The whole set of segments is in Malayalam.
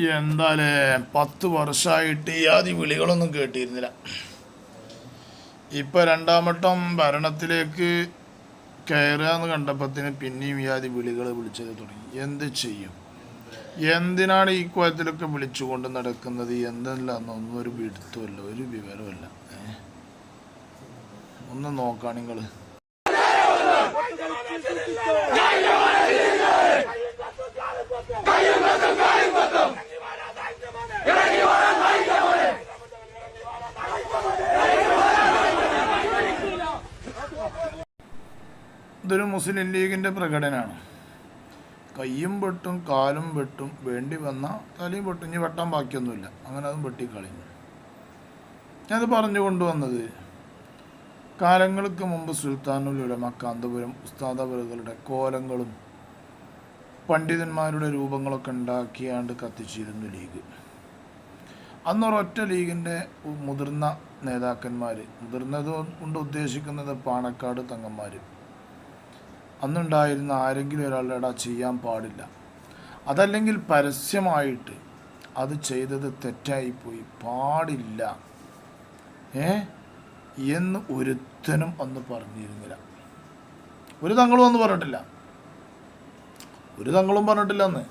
എന്താലേ 10 വർഷമായിട്ട് ഈ ആദ്യ വിളികളൊന്നും കേട്ടിരുന്നില്ല. ഇപ്പം രണ്ടാമട്ടം ഭരണത്തിലേക്ക് കയറുക എന്ന് കണ്ടപ്പത്തിന് പിന്നെയും ഈ ആദ്യ വിളികൾ വിളിച്ചത് തുടങ്ങി. എന്ത് ചെയ്യും? എന്തിനാണ് ഈ കുളത്തിലൊക്കെ വിളിച്ചുകൊണ്ട് നടക്കുന്നത്? എന്തെല്ലാന്നൊന്നും ഒരു പിടുത്തമല്ല, ഒരു വിവരമല്ല. ഒന്ന് നോക്കാം നിങ്ങൾ. ഇതൊരു മുസ്ലിം ലീഗിൻ്റെ പ്രകടനമാണ്. കയ്യും വെട്ടും കാലും വെട്ടും, വേണ്ടി വന്ന തലയും വെട്ടും. ഇനി വെട്ടാൻ ബാക്കിയൊന്നുമില്ല, അങ്ങനെ അതും വെട്ടിക്കളഞ്ഞു. ഞാനത് പറഞ്ഞു കൊണ്ടുവന്നത്, കാലങ്ങൾക്ക് മുമ്പ് സുൽത്താനുൽ ഉലമ കാന്തപുരം ഉസ്താദവറുകളുടെ കോലങ്ങളും പണ്ഡിതന്മാരുടെ രൂപങ്ങളൊക്കെ ഉണ്ടാക്കിയാണ്ട് കത്തിച്ചിരുന്നു ലീഗ്. അന്നൊരൊറ്റ ലീഗിൻ്റെ മുതിർന്ന നേതാക്കന്മാർ, മുതിർന്നത് കൊണ്ട് ഉദ്ദേശിക്കുന്നത് പാണക്കാട് തങ്ങന്മാർ, അന്നുണ്ടായിരുന്ന ആരെങ്കിലും ഒരാളുടെ ചെയ്യാൻ പാടില്ല, അതല്ലെങ്കിൽ പരസ്യമായിട്ട് അത് ചെയ്തത് തെറ്റായിപ്പോയി, പാടില്ല എന്ന് ഒരുത്തനും അന്ന് പറഞ്ഞിരുന്നില്ല. ഒരു തങ്ങളും അന്ന് പറഞ്ഞിട്ടില്ല, ഒരു തങ്ങളും പറഞ്ഞിട്ടില്ല അന്ന്.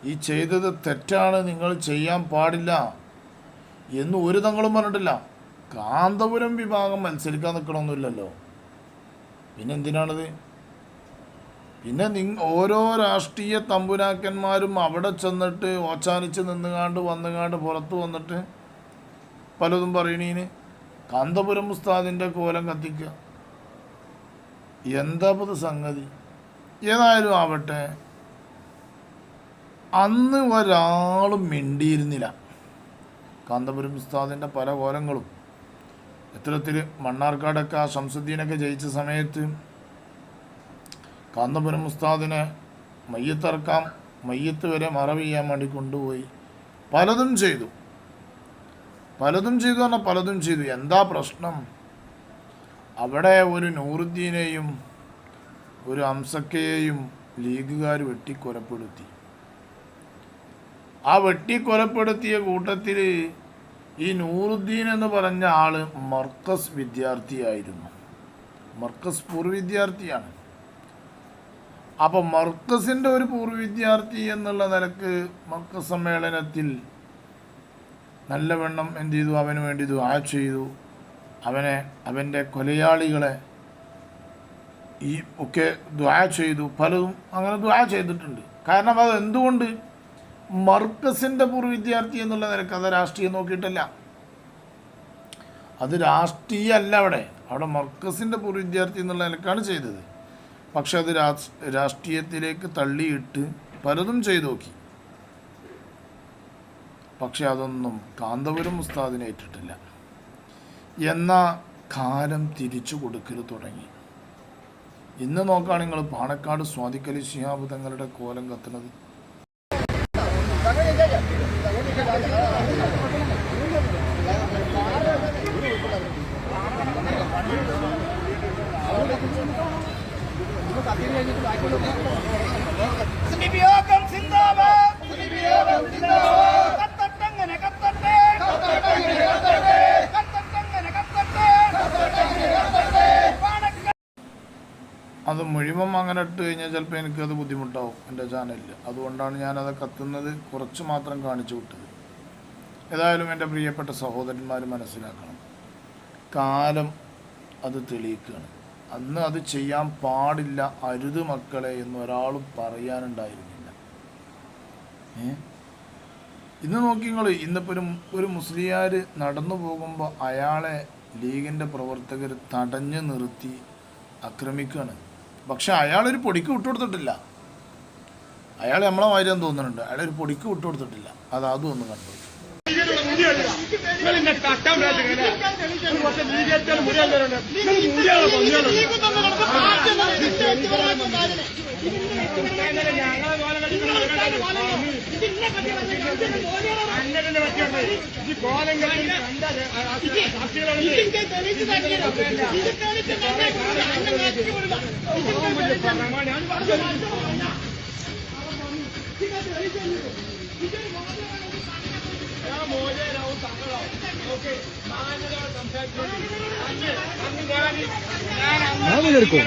ഈ ചെയ്തത് തെറ്റാണ്, നിങ്ങൾ ചെയ്യാൻ പാടില്ല എന്ന് ഒരു തങ്ങളും പറഞ്ഞിട്ടില്ല. കാന്തപുരം വിഭാഗം മത്സരിക്കാൻ നിൽക്കണമൊന്നുമില്ലല്ലോ, പിന്നെന്തിനാണിത്? പിന്നെ ഓരോ രാഷ്ട്രീയ തമ്പുരാക്കന്മാരും അവിടെ ചെന്നിട്ട് ഓച്ചാനിച്ച് വന്നുകാണ്ട് പുറത്ത് വന്നിട്ട് പലതും പറയണീന് കാന്തപുരം ഉസ്താദിൻ്റെ കോലം കത്തിക്കുക. എന്താ ഇത് സംഗതി? ഏതായാലും ആവട്ടെ, അന്ന് ഒരാളും മിണ്ടിയിരുന്നില്ല. കാന്തപുരം ഉസ്താദിൻ്റെ പല കോലങ്ങളും ഇത്തരത്തിൽ മണ്ണാർക്കാടൊക്കെ ആ ശംസുദ്ദീനൊക്കെ ജയിച്ച സമയത്ത് കാന്തപുരം ഉസ്താദിനെ മയ്യത്തിറക്കാം, മയ്യത്ത് വരെ മറവ് ചെയ്യാൻ വേണ്ടി കൊണ്ടുപോയി പലതും ചെയ്തു പറഞ്ഞാൽ പലതും ചെയ്തു. എന്താ പ്രശ്നം? അവിടെ ഒരു നൂറുദ്ദീനെയും ഒരു അംസക്കയെയും ലീഗുകാർ വെട്ടിക്കൊലപ്പെടുത്തി. ആ വെട്ടിക്കൊലപ്പെടുത്തിയ കൂട്ടത്തിൽ ഈ നൂറുദ്ദീൻ എന്ന് പറഞ്ഞ ആള് മർക്കസ് വിദ്യാർത്ഥിയായിരുന്നു, മർക്കസ് പൂർവ്വ വിദ്യാർത്ഥിയാണ്. അപ്പോൾ മർക്കസിൻ്റെ ഒരു പൂർവ്വ വിദ്യാർത്ഥി എന്നുള്ള നിലക്ക് മർക്കസ് സമ്മേളനത്തിൽ നല്ലവണ്ണം എന്ത് ചെയ്തു? അവന് വേണ്ടി ദുആ ചെയ്തു. അവൻ്റെ കൊലയാളികളെ ഈ ഒക്കെ ദുആ ചെയ്തു. പലതും അങ്ങനെ ദുആ ചെയ്തിട്ടുണ്ട്. കാരണം അത് എന്തുകൊണ്ട്? മർക്കസിൻ്റെ പൂർവ്വ വിദ്യാർത്ഥി എന്നുള്ള നിലക്ക്. അത് രാഷ്ട്രീയം നോക്കിയിട്ടല്ല, അത് രാഷ്ട്രീയമല്ല. അവിടെ മർക്കസിൻ്റെ പൂർവ്വ വിദ്യാർത്ഥി എന്നുള്ള നിലക്കാണ് ചെയ്തത്. പക്ഷെ അത് രാഷ്ട്രീയത്തിലേക്ക് തള്ളിയിട്ട് പലതും ചെയ്തു നോക്കി. പക്ഷെ അതൊന്നും കാന്തപുരം ഉസ്താദിനെ ഏറ്റിട്ടില്ല. എന്നാൽ കാലം തിരിച്ചു കൊടുക്കൽ തുടങ്ങി. ഇന്ന് നോക്കുകയാണ് നിങ്ങൾ പാണക്കാട് സ്വാദിഖലി ശിഹാബ് തങ്ങളുടെ കോലം കത്തുന്നത്. അത് മുഴുവൻ അങ്ങനെ ഇട്ട് കഴിഞ്ഞാൽ ചിലപ്പോൾ എനിക്കത് ബുദ്ധിമുട്ടാവും എൻ്റെ ചാനലിൽ. അതുകൊണ്ടാണ് ഞാനത് കത്തുന്നത് കുറച്ച് മാത്രം കാണിച്ചു വിട്ടത്. ഏതായാലും എൻ്റെ പ്രിയപ്പെട്ട സഹോദരന്മാർ മനസ്സിലാക്കണം, കാലം അത് തെളിയിക്കുകയാണ്. അന്ന് അത് ചെയ്യാൻ പാടില്ല, അരുത് മക്കളെ എന്നൊരാളും പറയാനുണ്ടായിരുന്നില്ല. ഇന്ന് നോക്കി നിങ്ങൾ, ഇന്നിപ്പോൾ ഒരു മുസ്ലിയാർ നടന്നു പോകുമ്പോൾ അയാളെ ലീഗിൻ്റെ പ്രവർത്തകർ തടഞ്ഞു നിർത്തി ആക്രമിക്കുകയാണ്. പക്ഷെ അയാളൊരു പൊടിക്ക് വിട്ടുകൊടുത്തിട്ടില്ല. അയാൾ നമ്മളെ മാതിരിയാന്ന് തോന്നുന്നുണ്ട്, അയാളൊരു പൊടിക്ക് വിട്ടുകൊടുത്തിട്ടില്ല. അതും ഒന്ന് കണ്ടു. എടുക്കും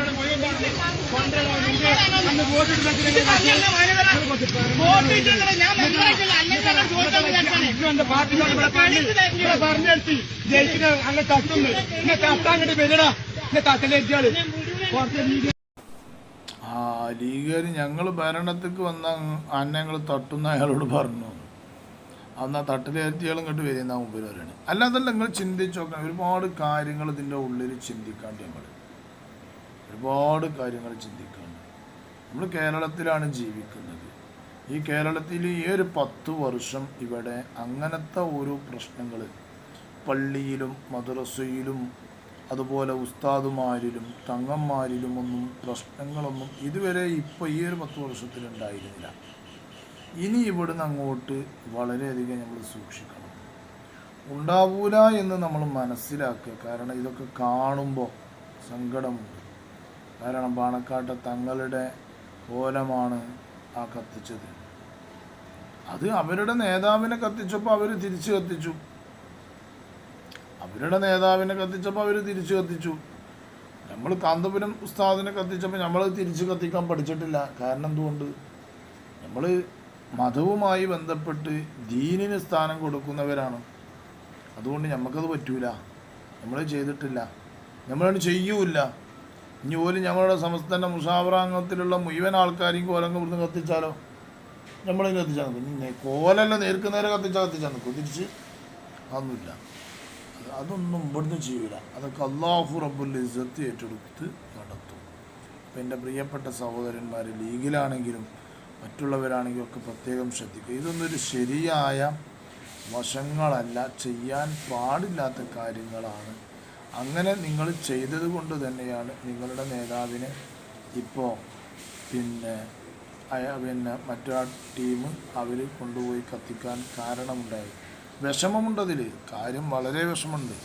പറഞ്ഞെടുത്തി ജയിച്ചിട്ട് അങ്ങനെ തട്ടുന്നു എന്നെ തട്ടാങ്ങട്ട് വരടാ എന്നെ തട്ടലേറ്റാള് ലീഗുകാർ ഞങ്ങൾ ഭരണത്തേക്ക് വന്ന അന്നെ ഞങ്ങൾ തട്ടുന്ന അയാളോട് പറഞ്ഞു. അന്ന് ആ തട്ടിലേറ്റിയാളും ഇങ്ങോട്ട് വരുന്ന മുമ്പിൽ വരെയാണ്. അല്ലാതല്ല, നിങ്ങൾ ചിന്തിച്ച് നോക്കണം. ഒരുപാട് കാര്യങ്ങൾ ഇതിൻ്റെ ഉള്ളിൽ ചിന്തിക്കാണ്ട് ഒരുപാട് കാര്യങ്ങൾ ചിന്തിക്കാണ്ട്. നമ്മൾ കേരളത്തിലാണ് ജീവിക്കുന്നത്. ഈ കേരളത്തിൽ ഈ ഒരു 10 വർഷം ഇവിടെ അങ്ങനത്തെ ഓരോ പ്രശ്നങ്ങൾ പള്ളിയിലും മദ്രസയിലും അതുപോലെ ഉസ്താദുമാരിലും തങ്ങന്മാരിലും ഒന്നും പ്രശ്നങ്ങളൊന്നും ഇതുവരെ ഇപ്പോൾ ഈ ഒരു 10 വർഷത്തിലുണ്ടായിരുന്നില്ല. ഇനി ഇവിടുന്ന് അങ്ങോട്ട് വളരെയധികം നമ്മൾ സൂക്ഷിക്കണം. ഉണ്ടാവൂല എന്ന് നമ്മൾ മനസ്സിലാക്കുക. കാരണം ഇതൊക്കെ കാണുമ്പോൾ സങ്കടമുണ്ട്. കാരണം പാണക്കാട്ടെ തങ്ങളുടെ കോലമാണ് ആ കത്തിച്ചത്. അത് അവരുടെ നേതാവിനെ കത്തിച്ചപ്പോൾ അവർ തിരിച്ചു കത്തിച്ചു. നമ്മൾ കാന്തപുരം ഉസ്താദിനെ കത്തിച്ചപ്പോൾ നമ്മൾ തിരിച്ചു കത്തിക്കാൻ പഠിച്ചിട്ടില്ല. കാരണം എന്തുകൊണ്ട്? നമ്മൾ മതവുമായി ബന്ധപ്പെട്ട് ദീനിന് സ്ഥാനം കൊടുക്കുന്നവരാണ്. അതുകൊണ്ട് നമുക്കത് പറ്റൂല, നമ്മൾ ചെയ്തിട്ടില്ല, നമ്മളത് ചെയ്യൂല. ഇനി പോലും ഞങ്ങളുടെ സംസ്ഥാന മുഷാവറാംഗത്തിലുള്ള മുഴുവൻ ആൾക്കാരെയും കോലങ്ങ് ഇവിടുന്ന് കത്തിച്ചാലോ? നമ്മളതിന് കത്തിച്ചാൽ നിൽക്കും. കോലല്ല നേരെ കത്തിച്ചാൽ നിൽക്കും. തിരിച്ച് അതൊന്നുമില്ല. അതൊന്നും ഇവിടുന്ന് ചെയ്യൂല. അതൊക്കെ അല്ലാഹു റബ്ബുൽ ഇസ്സത്ത് ഏറ്റെടുത്ത് നടത്തും. അപ്പം എൻ്റെ പ്രിയപ്പെട്ട സഹോദരന്മാർ, ലീഗിലാണെങ്കിലും മറ്റുള്ളവരാണെങ്കിലും ഒക്കെ പ്രത്യേകം ശ്രദ്ധിക്കുക. ഇതൊന്നൊരു ശരിയായ വശങ്ങളല്ല, ചെയ്യാൻ പാടില്ലാത്ത കാര്യങ്ങളാണ്. അങ്ങനെ നിങ്ങൾ ചെയ്തത് കൊണ്ട് തന്നെയാണ് നിങ്ങളുടെ നേതാവിനെ ഇപ്പോൾ പിന്നെ മറ്റൊരു ടീം അവർ കൊണ്ടുപോയി കത്തിക്കാൻ കാരണമുണ്ടായത്. വിഷമമുണ്ടതിൽ, കാര്യം വളരെ വിഷമമുണ്ട്.